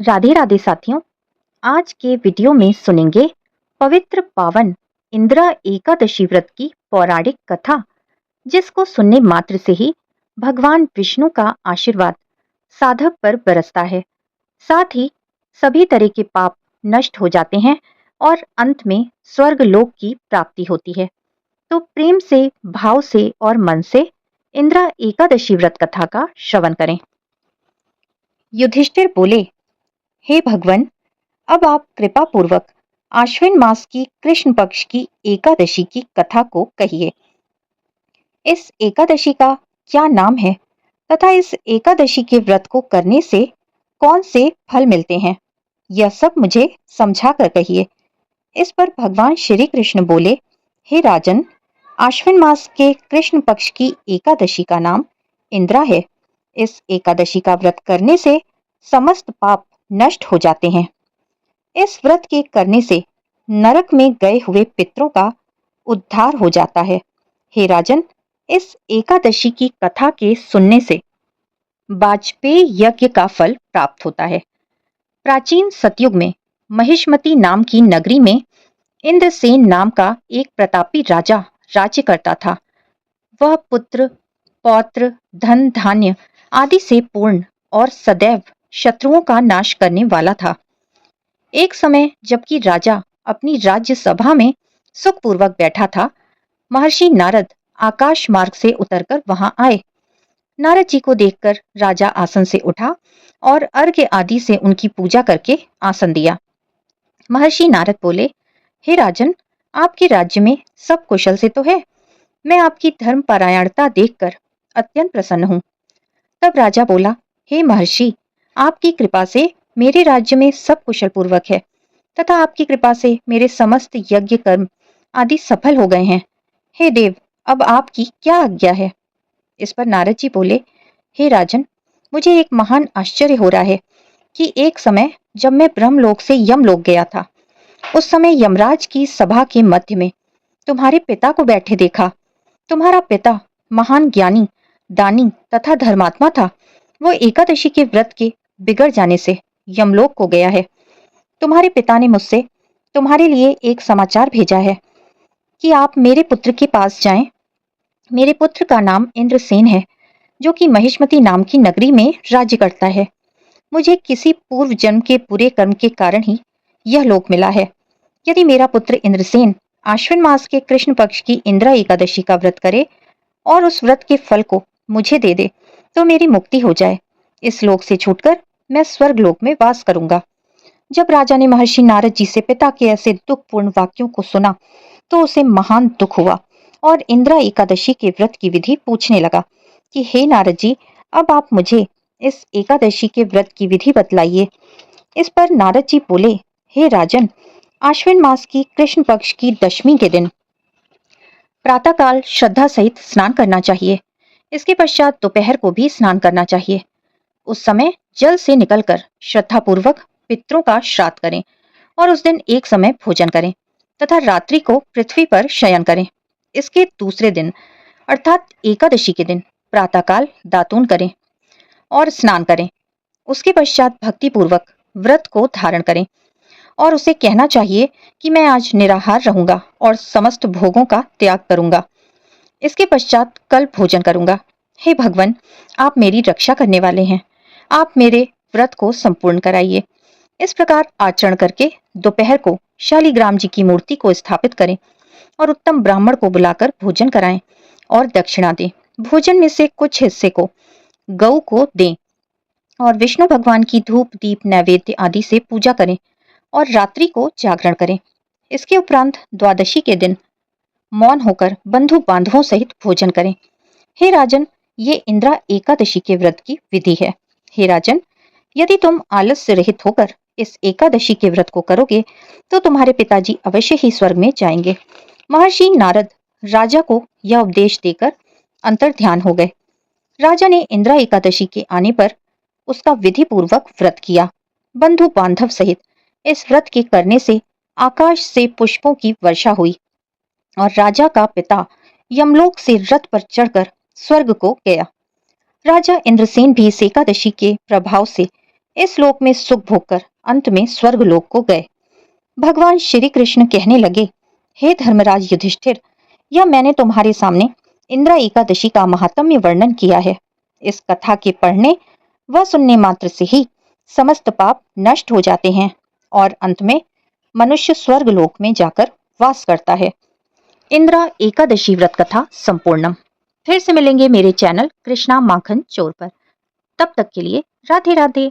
राधे राधे साथियों। आज के वीडियो में सुनेंगे पवित्र पावन इंदिरा एकादशी व्रत की पौराणिक कथा, जिसको सुनने मात्र से ही भगवान विष्णु का आशीर्वाद साधक पर बरसता है। साथ ही सभी तरह के पाप नष्ट हो जाते हैं और अंत में स्वर्ग लोक की प्राप्ति होती है। तो प्रेम से, भाव से और मन से इंदिरा एकादशी व्रत कथा का श्रवण करें। युधिष्ठिर बोले, हे भगवान, अब आप कृपा पूर्वक आश्विन मास की कृष्ण पक्ष की एकादशी की कथा को कहिए। इस एकादशी का क्या नाम है तथा इस एकादशी के व्रत को करने से कौन से फल मिलते हैं, यह सब मुझे समझा कर कहिए। इस पर भगवान श्री कृष्ण बोले, हे राजन, आश्विन मास के कृष्ण पक्ष की एकादशी का नाम इंदिरा है। इस एकादशी का व्रत करने से समस्त पाप नष्ट हो जाते हैं। इस व्रत के करने से नरक में गए हुए पितरों का उद्धार हो जाता है। हे राजन, इस एकादशी की कथा के सुनने से वाजपेय यज्ञ का फल प्राप्त होता है। प्राचीन सतयुग में महिष्मती नाम की नगरी में इंद्रसेन नाम का एक प्रतापी राजा राज्य करता था। वह पुत्र, पौत्र, धन धान्य आदि से पूर्ण और सदैव शत्रुओं का नाश करने वाला था। एक समय जबकि राजा अपनी राज्य सभा में सुखपूर्वक बैठा था, महर्षि नारद आकाश मार्ग से उतरकर वहां आए। नारद जी को देखकर राजा आसन से उठा और अर्घ्य आदि से उनकी पूजा करके आसन दिया। महर्षि नारद बोले, हे राजन, आपके राज्य में सब कुशल से तो है। मैं आपकी धर्म परायणता देखकर अत्यंत प्रसन्न हूँ। तब राजा बोला, हे महर्षि, आपकी कृपा से मेरे राज्य में सब कुशल पूर्वक है तथा आपकी कृपा से मेरे समस्त यज्ञ कर्म आदि सफल हो गए हैं। हे देव, अब आपकी क्या आज्ञा है। इस पर नारद जी बोले, हे राजन, मुझे एक महान आश्चर्य हो रहा है कि एक समय जब मैं ब्रह्मलोक से यमलोक गया था, उस समय यमराज की सभा के मध्य में तुम्हारे पिता को बैठे देखा। तुम्हारा पिता महान ज्ञानी, दानी तथा धर्मात्मा था। वो एकादशी के व्रत के बिगड़ जाने से यमलोक को गया है। तुम्हारे पिता ने मुझसे तुम्हारे लिए एक समाचार भेजा है कि आप मेरे पुत्र के पास जाएं। मेरे पुत्र का नाम इंद्रसेन है, जो कि महिष्मती नाम की नगरी में राज्य करता है। मुझे किसी पूर्व जन्म के बुरे कर्म के कारण ही यह लोक मिला है। यदि मेरा पुत्र इंद्रसेन आश्विन मास के कृष्ण पक्ष की इंदिरा एकादशी का व्रत करे और उस व्रत के फल को मुझे दे दे, तो मेरी मुक्ति हो जाए। इस लोक से छूटकर मैं स्वर्ग लोक में वास करूंगा। जब राजा ने महर्षि नारद जी से पिता के ऐसे दुखपूर्ण वाक्यों को सुना, तो उसे महान दुख हुआ और इंदिरा एकादशी के व्रत की विधि पूछने लगा कि हे नारद जी, अब आप मुझे इस एकादशी के व्रत की विधि बतलाइए। इस पर नारद जी बोले, हे राजन, आश्विन मास की कृष्ण पक्ष की दशमी के दिन प्रातःकाल श्रद्धा सहित स्नान करना चाहिए। इसके पश्चात दोपहर को भी स्नान करना चाहिए। उस समय जल से निकलकर श्रद्धा पूर्वक पितरों का श्राद्ध करें और उस दिन एक समय भोजन करें तथा रात्रि को पृथ्वी पर शयन करें। इसके दूसरे दिन अर्थात एकादशी के दिन प्रातःकाल दातून करें और स्नान करें। उसके पश्चात भक्ति पूर्वक व्रत को धारण करें और उसे कहना चाहिए कि मैं आज निराहार रहूंगा और समस्त भोगों का त्याग करूंगा। इसके पश्चात कल भोजन करूंगा। हे भगवान, आप मेरी रक्षा करने वाले हैं। आप मेरे व्रत को संपूर्ण कराइए। इस प्रकार आचरण करके दोपहर को शालिग्राम जी की मूर्ति को स्थापित करें और उत्तम ब्राह्मण को बुलाकर भोजन कराएं और दक्षिणा दें। भोजन में से कुछ हिस्से को गऊ को दें और विष्णु भगवान की धूप दीप नैवेद्य आदि से पूजा करें और रात्रि को जागरण करें। इसके उपरांत द्वादशी के दिन मौन होकर बंधु बांधवों सहित भोजन करें। हे राजन, ये इंदिरा एकादशी के व्रत की विधि है। हे राजन, यदि तुम आलस्य रहित होकर इस एकादशी के व्रत को करोगे, तो तुम्हारे पिताजी अवश्य ही स्वर्ग में जाएंगे। महर्षि नारद राजा को यह उपदेश देकर अंतर ध्यान हो गए। राजा ने इंदिरा एकादशी के आने पर उसका विधि पूर्वक व्रत किया। बंधु बांधव सहित इस व्रत के करने से आकाश से पुष्पों की वर्षा हुई और राजा का पिता यमलोक से रथ पर चढ़कर स्वर्ग को गया। राजा इंद्रसेन भी इस एकादशी के प्रभाव से इस लोक में सुख भोगकर अंत में स्वर्ग लोक को गए। भगवान श्री कृष्ण कहने लगे, हे धर्मराज युधिष्ठिर, यह मैंने तुम्हारे सामने इंदिरा एकादशी का महात्म्य वर्णन किया है। इस कथा के पढ़ने व सुनने मात्र से ही समस्त पाप नष्ट हो जाते हैं और अंत में मनुष्य स्वर्ग लोक में जाकर वास करता है। इंदिरा एकादशी व्रत कथा संपूर्णम। फिर से मिलेंगे मेरे चैनल कृष्णा माखन चोर पर। तब तक के लिए राधे राधे।